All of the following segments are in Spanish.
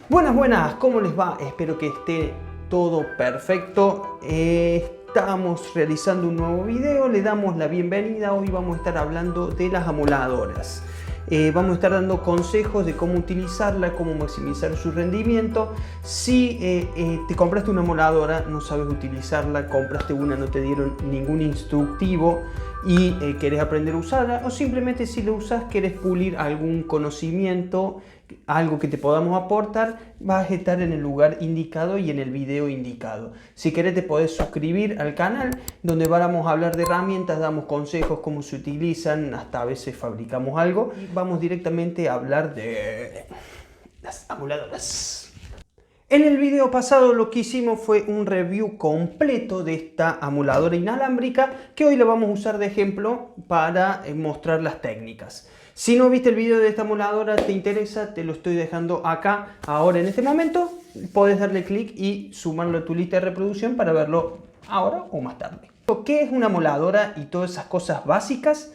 Buenas, buenas, ¿cómo les va? Espero que esté todo perfecto. Estamos realizando un nuevo video, le damos la bienvenida. Hoy vamos a estar hablando de las amoladoras. Vamos a estar dando consejos de cómo utilizarla, cómo maximizar su rendimiento. Si te compraste una amoladora, no sabes utilizarla, compraste una, no te dieron ningún instructivo y querés aprender a usarla, o simplemente si lo usas querés pulir algún conocimiento, algo que te podamos aportar, vas a estar en el lugar indicado y en el video indicado. Si querés te podés suscribir al canal, donde vamos a hablar de herramientas, damos consejos, cómo se utilizan, hasta a veces fabricamos algo y vamos directamente a hablar de las amoladoras. En el video pasado lo que hicimos fue un review completo de esta amoladora inalámbrica, que hoy la vamos a usar de ejemplo para mostrar las técnicas. Si no viste el video de esta amoladora, te interesa, te lo estoy dejando acá, ahora en este momento. Podés darle clic y sumarlo a tu lista de reproducción para verlo ahora o más tarde. ¿Qué es una amoladora y todas esas cosas básicas?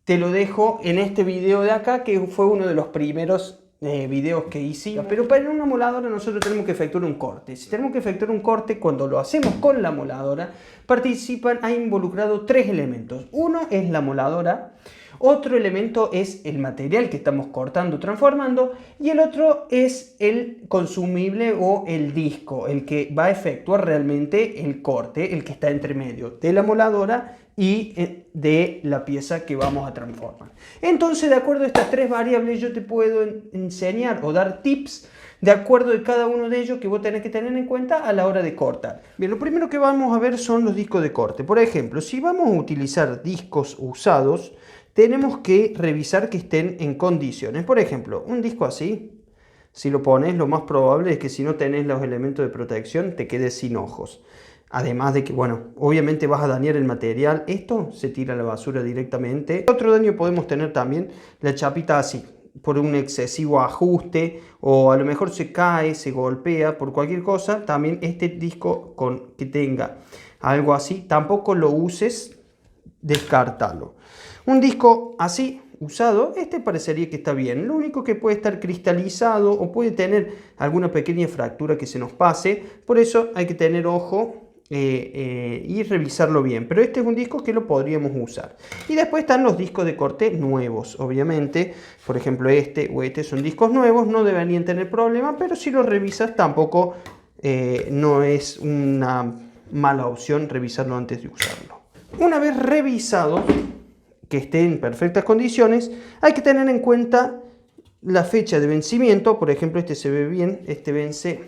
Te lo dejo en este video de acá, que fue uno de los primeros videos que hicimos. Pero para una amoladora nosotros tenemos que efectuar un corte. Si tenemos que efectuar un corte, cuando lo hacemos con la amoladora, ha involucrado tres elementos. Uno es la amoladora, otro elemento es el material que estamos cortando, transformando, y el otro es el consumible o el disco, el que va a efectuar realmente el corte, el que está entre medio de la amoladora y de la pieza que vamos a transformar. Entonces, de acuerdo a estas tres variables, yo te puedo enseñar o dar tips de acuerdo de cada uno de ellos que vos tenés que tener en cuenta a la hora de cortar. Bien, lo primero que vamos a ver son los discos de corte. Por ejemplo, si vamos a utilizar discos usados, tenemos que revisar que estén en condiciones. Por ejemplo, un disco así, si lo pones, lo más probable es que si no tenés los elementos de protección, te quedes sin ojos. Además de que, bueno, obviamente vas a dañar el material. Esto se tira a la basura directamente. Otro daño podemos tener también la chapita así, por un excesivo ajuste, o a lo mejor se cae, se golpea, por cualquier cosa. También este disco que tenga algo así, tampoco lo uses, descártalo. Un disco así, usado, este parecería que está bien. Lo único que puede estar cristalizado o puede tener alguna pequeña fractura que se nos pase. Por eso hay que tener ojo y revisarlo bien. Pero este es un disco que lo podríamos usar. Y después están los discos de corte nuevos, obviamente. Por ejemplo, este o este son discos nuevos, no deberían tener problema, pero si los revisas tampoco no es una mala opción revisarlo antes de usarlo. Una vez revisado, que esté en perfectas condiciones, hay que tener en cuenta la fecha de vencimiento. Por ejemplo, este se ve bien, este vence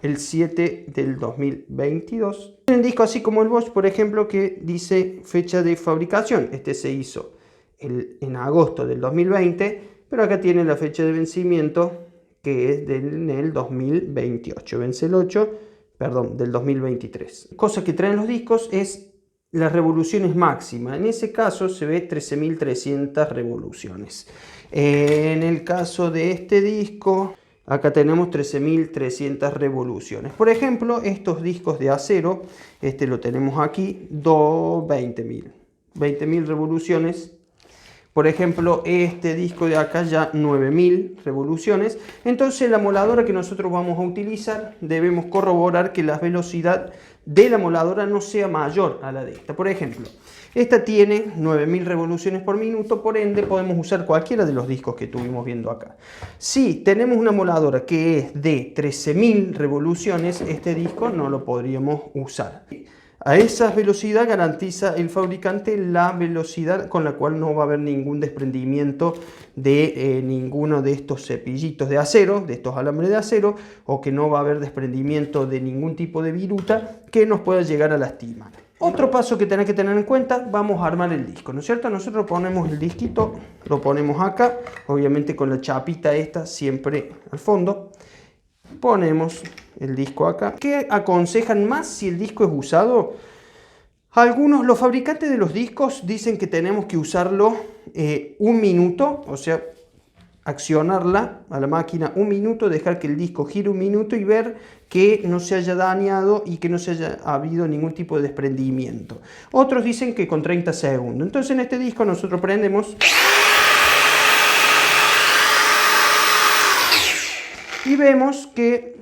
el 7 del 2022. Un disco así como el Bosch, por ejemplo, que dice fecha de fabricación. Este se hizo en agosto del 2020, pero acá tiene la fecha de vencimiento que es del 2028. Vence el 8, perdón, del 2023. Cosa que traen los discos es las revoluciones máximas. En ese caso se ve 13.300 revoluciones. En el caso de este disco, acá tenemos 13.300 revoluciones. Por ejemplo, estos discos de acero, este lo tenemos aquí, 20.000 revoluciones. Por ejemplo, este disco de acá ya 9.000 revoluciones. Entonces la amoladora que nosotros vamos a utilizar, debemos corroborar que la velocidad de la amoladora no sea mayor a la de esta. Por ejemplo, esta tiene 9.000 revoluciones por minuto, por ende podemos usar cualquiera de los discos que estuvimos viendo acá. Si tenemos una amoladora que es de 13.000 revoluciones, este disco no lo podríamos usar. A esa velocidad garantiza el fabricante la velocidad con la cual no va a haber ningún desprendimiento de ninguno de estos cepillitos de acero, de estos alambres de acero, o que no va a haber desprendimiento de ningún tipo de viruta que nos pueda llegar a lastimar. Otro paso que tenés que tener en cuenta, vamos a armar el disco, ¿no es cierto? Nosotros ponemos el disquito, lo ponemos acá, obviamente con la chapita esta siempre al fondo. Ponemos el disco acá. ¿Qué aconsejan más si el disco es usado? Los fabricantes de los discos dicen que tenemos que usarlo un minuto, o sea, accionarla a la máquina un minuto, dejar que el disco gire un minuto y ver que no se haya dañado y que no se haya habido ningún tipo de desprendimiento. Otros dicen que con 30 segundos. Entonces en este disco nosotros prendemos y vemos que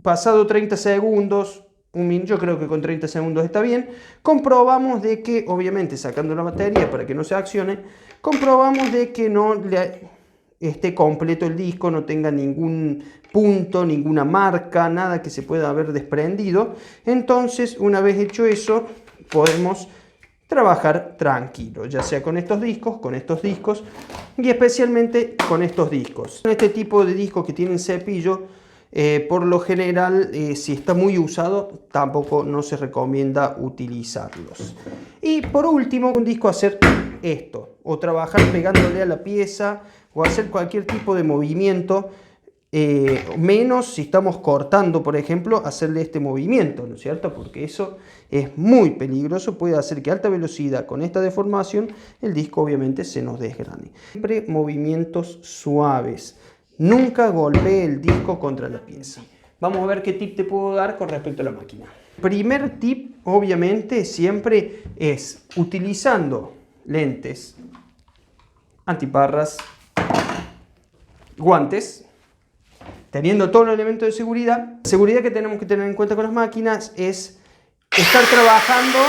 pasado 30 segundos, yo creo que con 30 segundos está bien, comprobamos de que, obviamente sacando la batería para que no se accione, comprobamos de que no esté completo el disco, no tenga ningún punto, ninguna marca, nada que se pueda haber desprendido. Entonces, una vez hecho eso, podemos trabajar tranquilo, ya sea con estos discos y especialmente con estos discos. Este tipo de discos que tienen cepillo, por lo general, si está muy usado, tampoco no se recomienda utilizarlos. Y por último, un disco hacer esto, o trabajar pegándole a la pieza, o hacer cualquier tipo de movimiento, menos si estamos cortando, por ejemplo, hacerle este movimiento, ¿no es cierto? Porque eso es muy peligroso, puede hacer que a alta velocidad, con esta deformación, el disco obviamente se nos desgrane. Siempre movimientos suaves. Nunca golpee el disco contra la pieza. Vamos a ver qué tip te puedo dar con respecto a la máquina. Primer tip, obviamente, siempre es utilizando lentes, antiparras, guantes, teniendo todos los elementos de seguridad. La seguridad que tenemos que tener en cuenta con las máquinas es estar trabajando,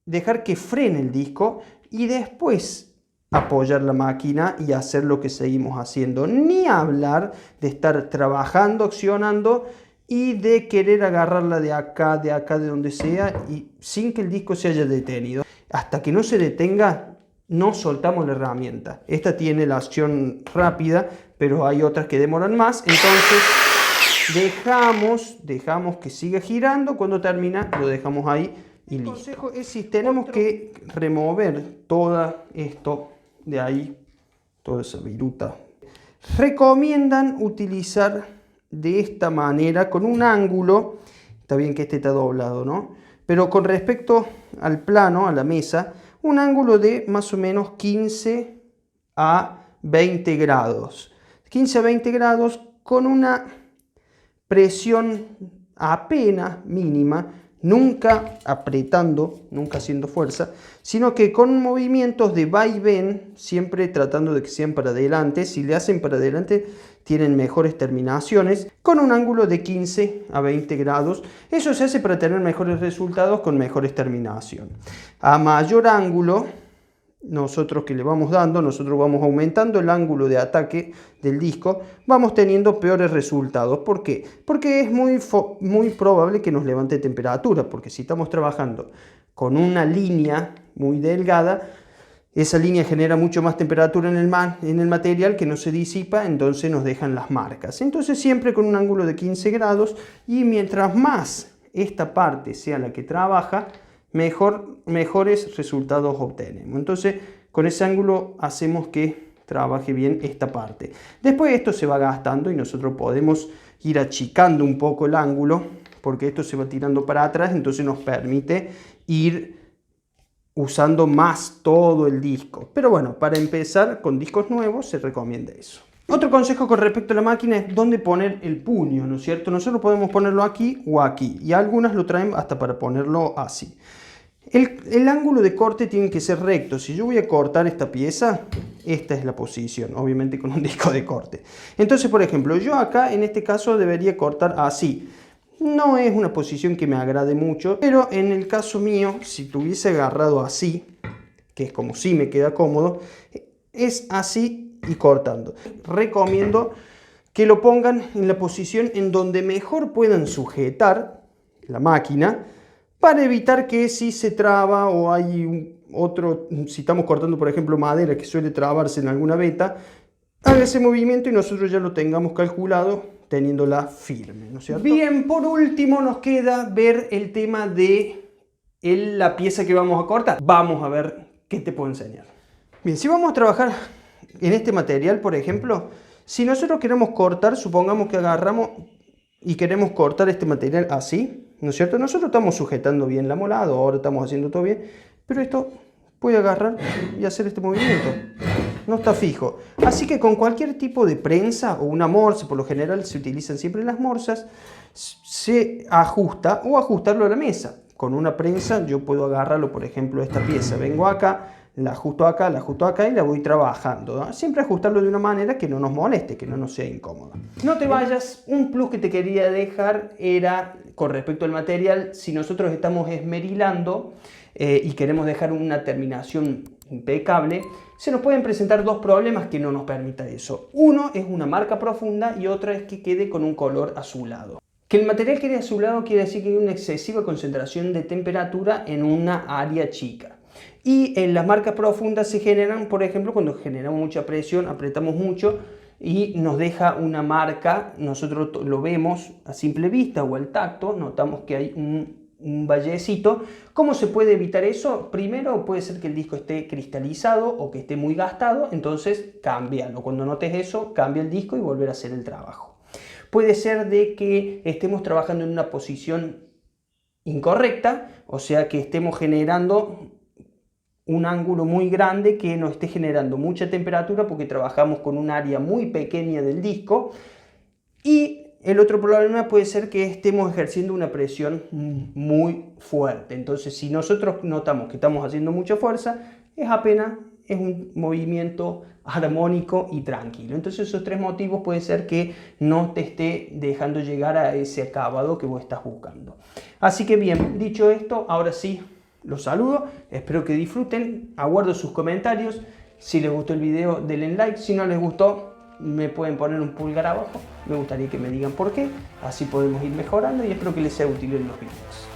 dejar que frene el disco y después apoyar la máquina y hacer lo que seguimos haciendo. Ni hablar de estar trabajando, accionando y de querer agarrarla de acá, de donde sea, y sin que el disco se haya detenido. Hasta que no se detenga, no soltamos la herramienta. Esta tiene la acción rápida, pero hay otras que demoran más. Entonces dejamos que siga girando. Cuando termina, lo dejamos ahí y listo. El consejo es si tenemos que remover todo esto de ahí, toda esa viruta, recomiendan utilizar de esta manera, con un ángulo, está bien que este está doblado, ¿no? Pero con respecto al plano, a la mesa, un ángulo de más o menos 15 a 20 grados. 15 a 20 grados con una presión apenas mínima, nunca apretando, nunca haciendo fuerza, sino que con movimientos de vaivén, siempre tratando de que sean para adelante. Si le hacen para adelante, tienen mejores terminaciones, con un ángulo de 15 a 20 grados. Eso se hace para tener mejores resultados con mejores terminaciones. A mayor ángulo, nosotros que le vamos dando, nosotros vamos aumentando el ángulo de ataque del disco, vamos teniendo peores resultados. ¿Por qué? Porque es muy probable que nos levante temperatura, porque si estamos trabajando con una línea muy delgada, esa línea genera mucho más temperatura en el material, que no se disipa, entonces nos dejan las marcas. Entonces siempre con un ángulo de 15 grados, y mientras más esta parte sea la que trabaja, mejores resultados obtenemos. Entonces con ese ángulo hacemos que trabaje bien esta parte. Después esto se va gastando y nosotros podemos ir achicando un poco el ángulo, porque esto se va tirando para atrás, entonces nos permite ir usando más todo el disco. Pero bueno, para empezar con discos nuevos se recomienda eso. Otro consejo con respecto a la máquina es dónde poner el puño, ¿no es cierto? Nosotros podemos ponerlo aquí o aquí, y algunas lo traen hasta para ponerlo así. El ángulo de corte tiene que ser recto. Si yo voy a cortar esta pieza, esta es la posición, obviamente con un disco de corte. Entonces, por ejemplo, yo acá en este caso debería cortar así. No es una posición que me agrade mucho, pero en el caso mío, si tuviese agarrado así, que es como si me queda cómodo, es así y cortando. Recomiendo que lo pongan en la posición en donde mejor puedan sujetar la máquina, para evitar que si se traba o hay si estamos cortando por ejemplo madera que suele trabarse en alguna veta, haga ese movimiento y nosotros ya lo tengamos calculado, teniéndola firme, ¿no es cierto? Bien, por último nos queda ver el tema de la pieza que vamos a cortar. Vamos a ver qué te puedo enseñar. Bien, si vamos a trabajar en este material, por ejemplo, si nosotros queremos cortar, supongamos que agarramos y queremos cortar este material así, ¿no es cierto? Nosotros estamos sujetando bien la molada, ahora estamos haciendo todo bien, pero esto puede agarrar y hacer este movimiento. No está fijo. Así que con cualquier tipo de prensa o una morsa, por lo general se utilizan siempre las morsas, se ajusta, o ajustarlo a la mesa. Con una prensa yo puedo agarrarlo, por ejemplo, esta pieza. Vengo acá, la ajusto acá y la voy trabajando, ¿no? Siempre ajustarlo de una manera que no nos moleste, que no nos sea incómodo. No te vayas, un plus que te quería dejar era con respecto al material. Si nosotros estamos esmerilando y queremos dejar una terminación impecable, se nos pueden presentar dos problemas que no nos permita eso. Uno es una marca profunda y otra es que quede con un color azulado. Que el material quede azulado quiere decir que hay una excesiva concentración de temperatura en una área chica. Y en las marcas profundas se generan, por ejemplo, cuando generamos mucha presión, apretamos mucho y nos deja una marca. Nosotros lo vemos a simple vista o al tacto, notamos que hay un vallecito. ¿Cómo se puede evitar eso? Primero, puede ser que el disco esté cristalizado o que esté muy gastado, entonces cámbialo. Cuando notes eso, cambia el disco y volver a hacer el trabajo. Puede ser de que estemos trabajando en una posición incorrecta, o sea que estemos generando un ángulo muy grande que nos esté generando mucha temperatura porque trabajamos con un área muy pequeña del disco. Y el otro problema puede ser que estemos ejerciendo una presión muy fuerte. Entonces, si nosotros notamos que estamos haciendo mucha fuerza, es un movimiento armónico y tranquilo. Entonces, esos tres motivos puede ser que no te esté dejando llegar a ese acabado que vos estás buscando. Así que bien, dicho esto, ahora sí, los saludo, espero que disfruten, aguardo sus comentarios. Si les gustó el video, denle like. Si no les gustó, me pueden poner un pulgar abajo. Me gustaría que me digan por qué, así podemos ir mejorando y espero que les sea útil en los videos.